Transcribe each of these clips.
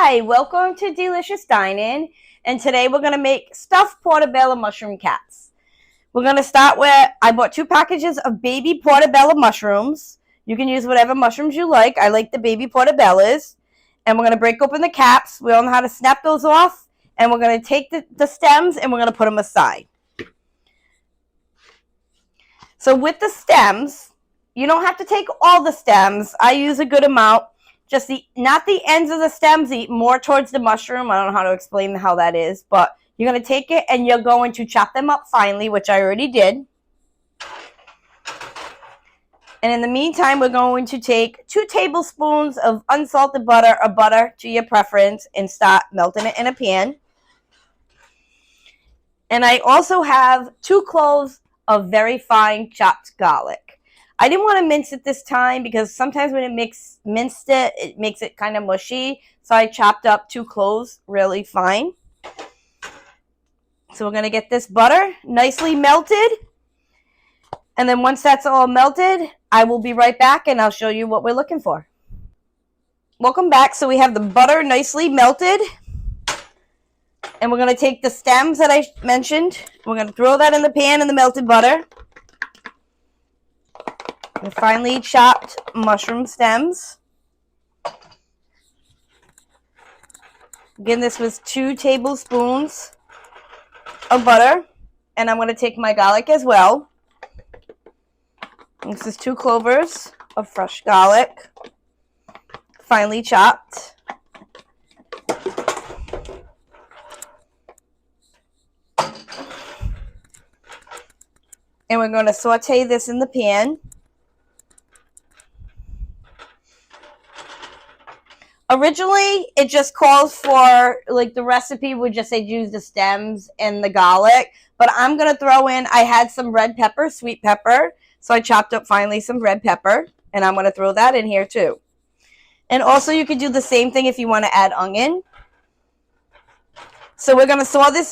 Hi, welcome to Delicious Dining, and today we're going to make stuffed portobello mushroom cats. We're going to start with, I bought 2 packages of baby portobello mushrooms. You can use whatever mushrooms you like. I like the baby portobellos. And we're going to break open the caps. We all know how to snap those off. And we're going to take the stems and we're going to put them aside. So with the stems, you don't have to take all the stems. I use a good amount. Just not the ends of the stems, more towards the mushroom. I don't know how to explain how that is, but you're going to take it and you're going to chop them up finely, which I already did. And in the meantime, we're going to take 2 tablespoons of unsalted butter or butter to your preference and start melting it in a pan. And I also have 2 cloves of very fine chopped garlic. I didn't want to mince it this time because sometimes when it minced it makes it kind of mushy. So I chopped up 2 cloves really fine. So we're going to get this butter nicely melted. And then once that's all melted, I will be right back and I'll show you what we're looking for. Welcome back. So we have the butter nicely melted. And we're going to take the stems that I mentioned. We're going to throw that in the pan in the melted butter. The finely chopped mushroom stems. Again, this was 2 tablespoons of butter. And I'm going to take my garlic as well. This is 2 cloves of fresh garlic, finely chopped. And we're going to saute this in the pan. Originally, it just calls for, like, the recipe would just say use the stems and the garlic. But I'm going to throw in, I had some red pepper, sweet pepper. So I chopped up finally some red pepper. And I'm going to throw that in here too. And also you could do the same thing if you want to add onion. So we're going to saute this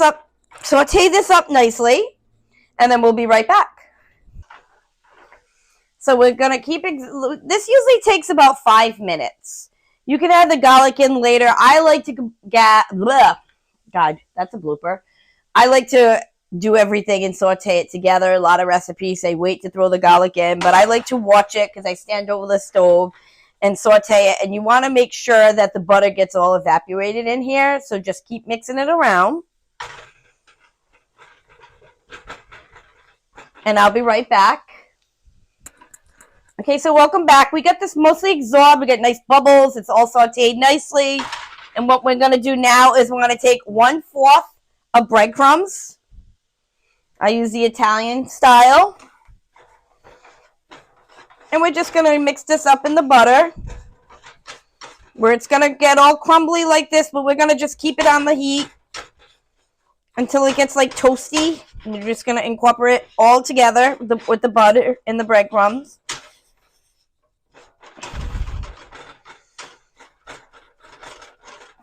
up nicely. And then we'll be right back. So we're going to keep it, this usually takes about 5 minutes. You can add the garlic in later. I like to God, that's a blooper. I like to do everything and saute it together. A lot of recipes say wait to throw the garlic in, but I like to watch it because I stand over the stove and saute it. And you want to make sure that the butter gets all evaporated in here. So just keep mixing it around. And I'll be right back. Okay, so welcome back. We got this mostly absorbed. We got nice bubbles. It's all sauteed nicely. And what we're going to do now is we're going to take 1/4 of breadcrumbs. I use the Italian style. And we're just going to mix this up in the butter. Where it's going to get all crumbly like this, but we're going to just keep it on the heat until it gets like toasty. And you're just going to incorporate it all together with the butter and the breadcrumbs.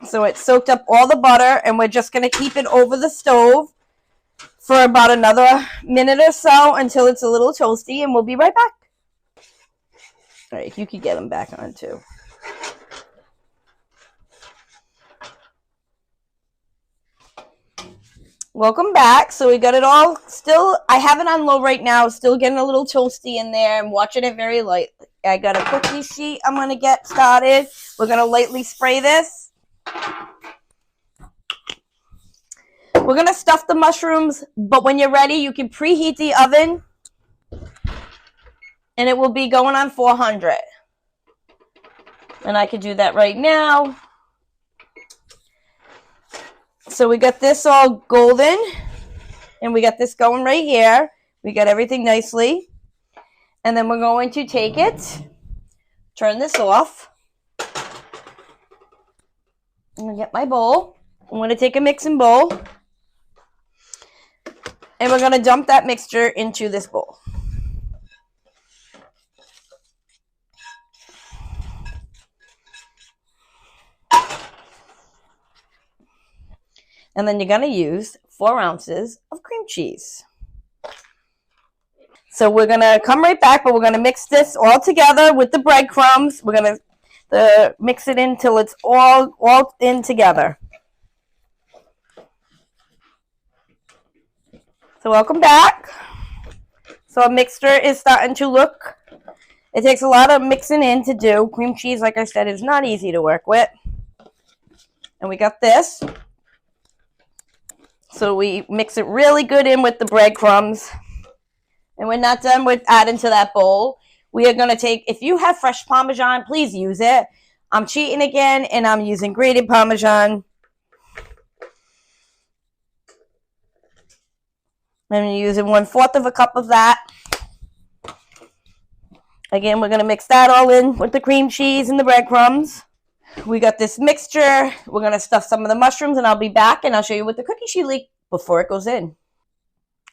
So it soaked up all the butter, and we're just going to keep it over the stove for about another minute or so until it's a little toasty, and we'll be right back. All right, if you could get them back on too. Welcome back. So we got it all still, I have it on low right now, still getting a little toasty in there. I'm watching it very lightly. I got a cookie sheet I'm going to get started. We're going to lightly spray this. We're going to stuff the mushrooms, but when you're ready, you can preheat the oven, and it will be going on 400. And I could do that right now. So we got this all golden, and we got this going right here. We got everything nicely. And then we're going to take it, turn this off. I'm going to get my bowl. I'm going to take a mixing bowl. And we're going to dump that mixture into this bowl. And then you're going to use 4 ounces of cream cheese. So we're going to come right back, but we're going to mix this all together with the breadcrumbs. mix it in till it's all in together. So welcome back. So our mixture is starting to look, it takes a lot of mixing in to do. Cream cheese, like I said, is not easy to work with. And we got this. So we mix it really good in with the breadcrumbs. And we're not done with adding to that bowl. We are going to take, if you have fresh Parmesan, please use it. I'm cheating again, and I'm using grated Parmesan. I'm using 1/4 of a cup of that. Again, we're going to mix that all in with the cream cheese and the breadcrumbs. We got this mixture. We're going to stuff some of the mushrooms, and I'll be back, and I'll show you what the cookie sheet leak before it goes in.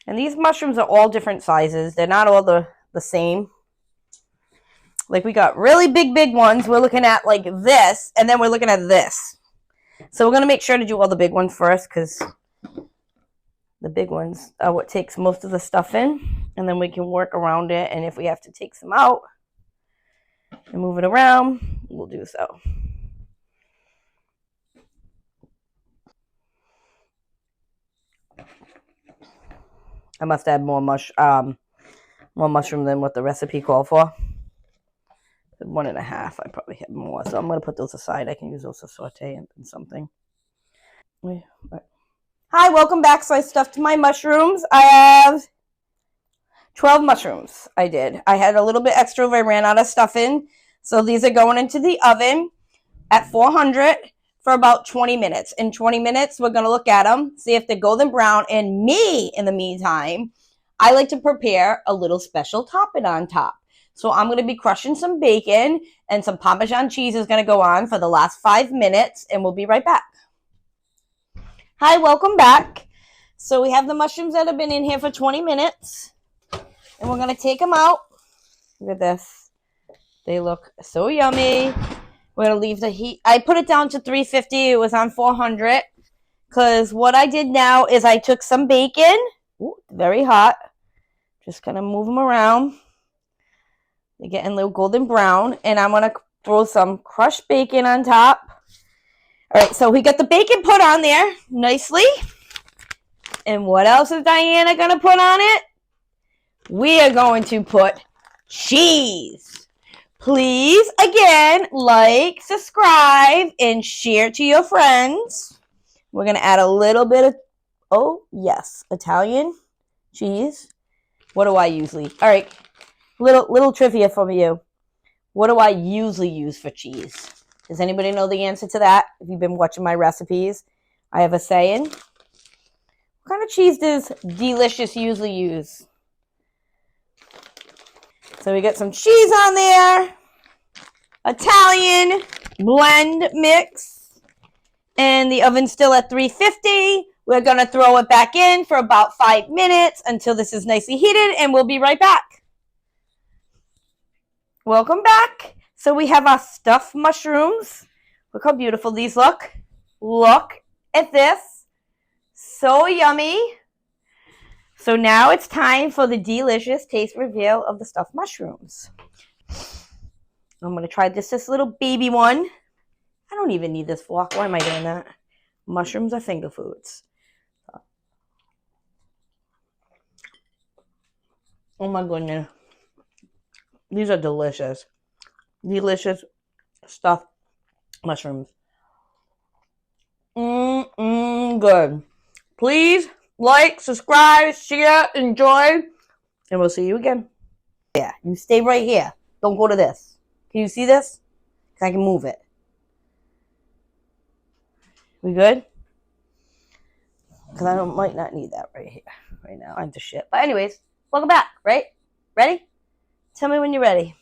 And these mushrooms are all different sizes. They're not all the same. Like, we got really big ones. We're looking at like this, and then we're looking at this. So we're going to make sure to do all the big ones first, because the big ones are what takes most of the stuff in, and then we can work around it. And if we have to take some out and move it around, we'll do so. I must add more mushroom than what the recipe called for. 1.5. I probably had more, so I'm going to put those aside. I can use those to saute in something. Hi, welcome back. So I stuffed my mushrooms. I have 12 mushrooms. I had a little bit extra if I ran out of stuffing. So these are going into the oven at 400 for about 20 minutes. In 20 minutes, we're going to look at them, see if they're golden brown. And me, in the meantime, I like to prepare a little special topping on top. So I'm going to be crushing some bacon, and some Parmesan cheese is going to go on for the last 5 minutes, and we'll be right back. Hi, welcome back. So we have the mushrooms that have been in here for 20 minutes, and we're going to take them out. Look at this. They look so yummy. We're going to leave the heat. I put it down to 350. It was on 400. Because what I did now is I took some bacon. Ooh, very hot. Just going to move them around. They're getting a little golden brown. And I'm going to throw some crushed bacon on top. All right, so we got the bacon put on there nicely. And what else is Diana going to put on it? We are going to put cheese. Please, again, like, subscribe, and share to your friends. We're going to add a little bit of, oh, yes, Italian cheese. What do I usually? All right, little trivia from you. What do I usually use for cheese? Does anybody know the answer to that? If you've been watching my recipes, I have a saying. What kind of cheese does Delicious usually use? So we got some cheese on there. Italian blend mix. And the oven's still at 350. We're going to throw it back in for about 5 minutes until this is nicely heated, and we'll be right back. Welcome back. So we have our stuffed mushrooms. Look how beautiful these look. Look at this. So yummy. So now it's time for the delicious taste reveal of the stuffed mushrooms. I'm going to try this little baby one. I don't even need this fork. Why am I doing that? Mushrooms are finger foods. Oh my goodness. These are delicious. Delicious stuffed mushrooms. Good. Please like, subscribe, share, enjoy, and we'll see you again. Yeah, you stay right here. Don't go to this. Can you see this? Because I can move it. We good? Because I might not need that right here, right now. I'm just shit. But anyways, welcome back, right? Ready? Tell me when you're ready.